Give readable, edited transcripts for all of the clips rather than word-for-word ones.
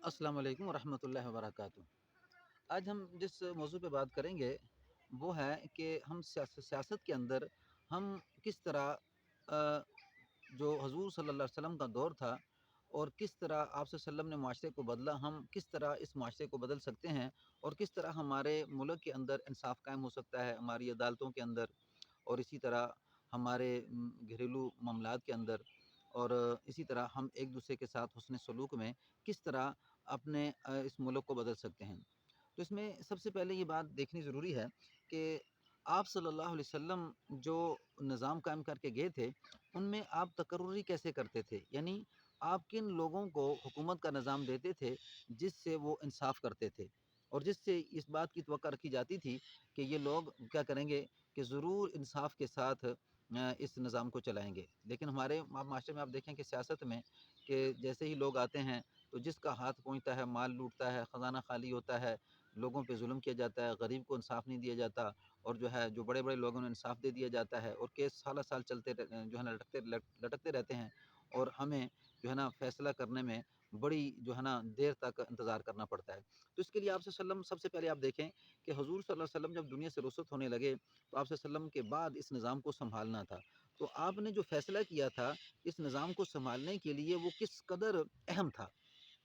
السلام علیکم ورحمۃ اللہ وبرکاتہ۔ آج ہم جس موضوع پہ بات کریں گے وہ ہے کہ ہم سیاست کے اندر ہم کس طرح آ، جو حضور صلی اللہ علیہ وسلم کا دور تھا اور کس طرح آپ صلی اللہ علیہ وسلم نے معاشرے کو بدلا، ہم کس طرح اس معاشرے کو بدل سکتے ہیں اور کس طرح ہمارے ملک کے اندر انصاف قائم ہو سکتا ہے، ہماری عدالتوں کے اندر، اور اسی طرح ہمارے گھریلو معاملات کے اندر، اور اسی طرح ہم ایک دوسرے کے ساتھ حسن سلوک میں کس طرح اپنے اس ملک کو بدل سکتے ہیں۔ تو اس میں سب سے پہلے یہ بات دیکھنی ضروری ہے کہ آپ صلی اللہ علیہ وسلم جو نظام قائم کر کے گئے تھے، ان میں آپ تقرری کیسے کرتے تھے؟ یعنی آپ کن لوگوں کو حکومت کا نظام دیتے تھے جس سے وہ انصاف کرتے تھے، اور جس سے اس بات کی توقع رکھی جاتی تھی کہ یہ لوگ کیا کریں گے کہ ضرور انصاف کے ساتھ اس نظام کو چلائیں گے۔ لیکن ہمارے معاشرے میں آپ دیکھیں کہ سیاست میں کہ جیسے ہی لوگ آتے ہیں تو جس کا ہاتھ پہنچتا ہے مال لوٹتا ہے، خزانہ خالی ہوتا ہے، لوگوں پہ ظلم کیا جاتا ہے، غریب کو انصاف نہیں دیا جاتا، اور جو ہے جو بڑے بڑے لوگوں نے انصاف دے دیا جاتا ہے، اور کیس سالہ سال چلتے جو ہے نا لٹکتے رہتے ہیں، اور ہمیں جو ہے نا فیصلہ کرنے میں بڑی جو ہے نا دیر تک انتظار کرنا پڑتا ہے۔ تو اس کے لیے آپ صلی اللہ علیہ وسلم، سب سے پہلے آپ دیکھیں کہ حضور صلی اللہ علیہ وسلم جب دنیا سے رخصت ہونے لگے تو آپ صلی اللہ علیہ وسلم کے بعد اس نظام کو سنبھالنا تھا۔ تو آپ نے جو فیصلہ کیا تھا اس نظام کو سنبھالنے کے لیے وہ کس قدر اہم تھا۔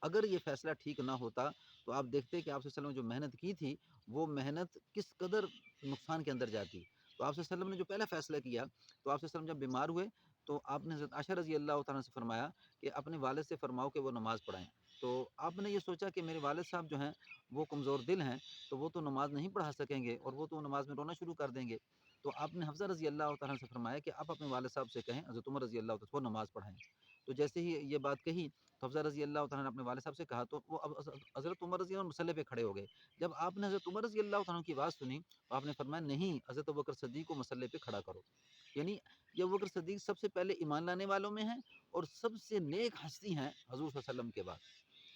اگر یہ فیصلہ ٹھیک نہ ہوتا تو آپ دیکھتے کہ آپ صلی اللہ علیہ وسلم نے جو محنت کی تھی وہ محنت کس قدر نقصان کے اندر جاتی۔ تو آپ صلی اللہ علیہ وسلم نے جو پہلا فیصلہ کیا، تو آپ صلی اللہ علیہ وسلم جب بیمار ہوئے تو آپ نے حضرت عائشہ رضی اللہ تعالیٰ سے فرمایا کہ اپنے والد سے فرماؤ کہ وہ نماز پڑھائیں۔ تو آپ نے یہ سوچا کہ میرے والد صاحب جو ہیں وہ کمزور دل ہیں، تو وہ تو نماز نہیں پڑھا سکیں گے اور وہ تو نماز میں رونا شروع کر دیں گے۔ تو آپ نے حفصہ رضی اللہ تعالیٰ سے فرمایا کہ آپ اپنے والد صاحب سے کہیں حضرت عمر رضی اللہ تعالیٰ کو نماز پڑھائیں۔ تو جیسے ہی یہ بات کہی تو حفصہ رضی اللہ تعالیٰ نے اپنے والد صاحب سے کہا، تو وہ حضرت عمر رضی اللہ عنہ مصلی پہ کھڑے ہو گئے۔ جب آپ نے حضرت عمر رضی اللہ تعالیٰ کی بات سنی تو آپ نے فرمایا نہیں، حضرت ابوبکر صدیق کو مصلی پہ کھڑا کرو۔ یعنی یہ ابوبکر صدیق سب سے پہلے ایمان لانے والوں میں ہیں اور سب سے نیک ہستی ہیں حضور صلی اللہ علیہ وسلم کے بعد،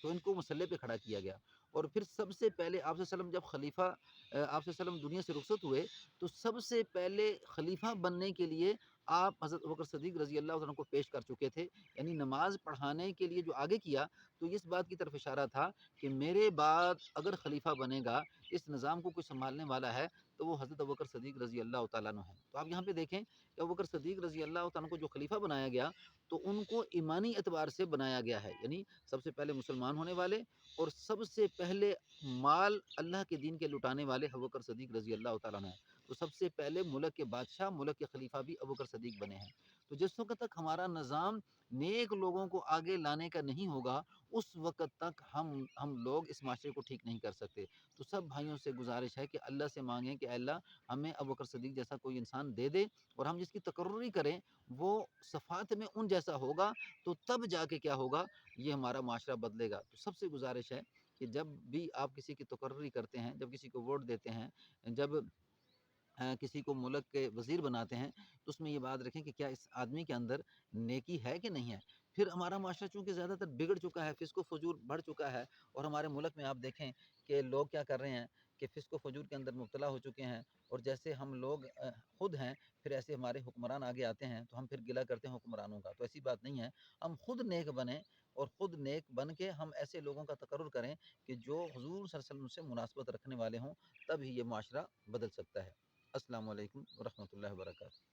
تو ان کو مصلی پہ کھڑا کیا گیا۔ اور پھر سب سے پہلے آپ صلی اللہ علیہ وسلم جب خلیفہ آپ صلی اللہ علیہ وسلم دنیا سے رخصت ہوئے تو سب سے پہلے خلیفہ بننے کے لیے آپ حضرت ابوبکر صدیق رضی اللہ عنہ کو پیش کر چکے تھے۔ یعنی نماز پڑھانے کے لیے جو آگے کیا تو اس بات کی طرف اشارہ تھا کہ میرے بعد اگر خلیفہ بنے گا، اس نظام کو کوئی سنبھالنے والا ہے تو وہ حضرت ابوبکر صدیق رضی اللہ تعالیٰ عنہ ہے۔ تو آپ یہاں پہ دیکھیں کہ ابوبکر صدیق رضی اللہ تعالیٰ عنہ کو جو خلیفہ بنایا گیا تو ان کو ایمانی اعتبار سے بنایا گیا ہے، یعنی سب سے پہلے مسلمان ہونے والے اور سب سے پہلے مال اللہ کے دین کے لٹانے والے ابوبکر صدیق رضی اللہ تعالیٰ عنہ ہیں۔ تو سب سے پہلے ملک کے بادشاہ، ملک کے خلیفہ بھی ابوبکر صدیق بنے ہیں۔ تو جس وقت تک ہمارا نظام نیک لوگوں کو آگے لانے کا نہیں ہوگا اس وقت تک ہم لوگ اس معاشرے کو ٹھیک نہیں کر سکتے۔ تو سب بھائیوں سے گزارش ہے کہ اللہ سے مانگیں کہ اے اللہ ہمیں ابوبکر صدیق جیسا کوئی انسان دے دے، اور ہم جس کی تقرری کریں وہ صفات میں ان جیسا ہوگا، تو تب جا کے کیا ہوگا، یہ ہمارا معاشرہ بدلے گا۔ تو سب سے گزارش ہے کہ جب بھی آپ کسی کی تقرری کرتے ہیں، جب کسی کو ووٹ دیتے ہیں، جب کسی کو ملک کے وزیر بناتے ہیں تو اس میں یہ بات رکھیں کہ کیا اس آدمی کے اندر نیکی ہے کہ نہیں ہے۔ پھر ہمارا معاشرہ چونکہ زیادہ تر بگڑ چکا ہے، فسق و فجور بڑھ چکا ہے، اور ہمارے ملک میں آپ دیکھیں کہ لوگ کیا کر رہے ہیں کہ فسق و فجور کے اندر مبتلا ہو چکے ہیں، اور جیسے ہم لوگ خود ہیں پھر ایسے ہمارے حکمران آگے آتے ہیں تو ہم پھر گلہ کرتے ہیں حکمرانوں کا۔ تو ایسی بات نہیں ہے، ہم خود نیک بنیں اور خود نیک بن کے ہم ایسے لوگوں کا تقرر کریں کہ جو حضور صلی اللہ علیہ وسلم سے مناسبت رکھنے والے ہوں، تب ہی یہ معاشرہ بدل سکتا ہے۔ السلام علیکم ورحمۃ اللہ وبرکاتہ۔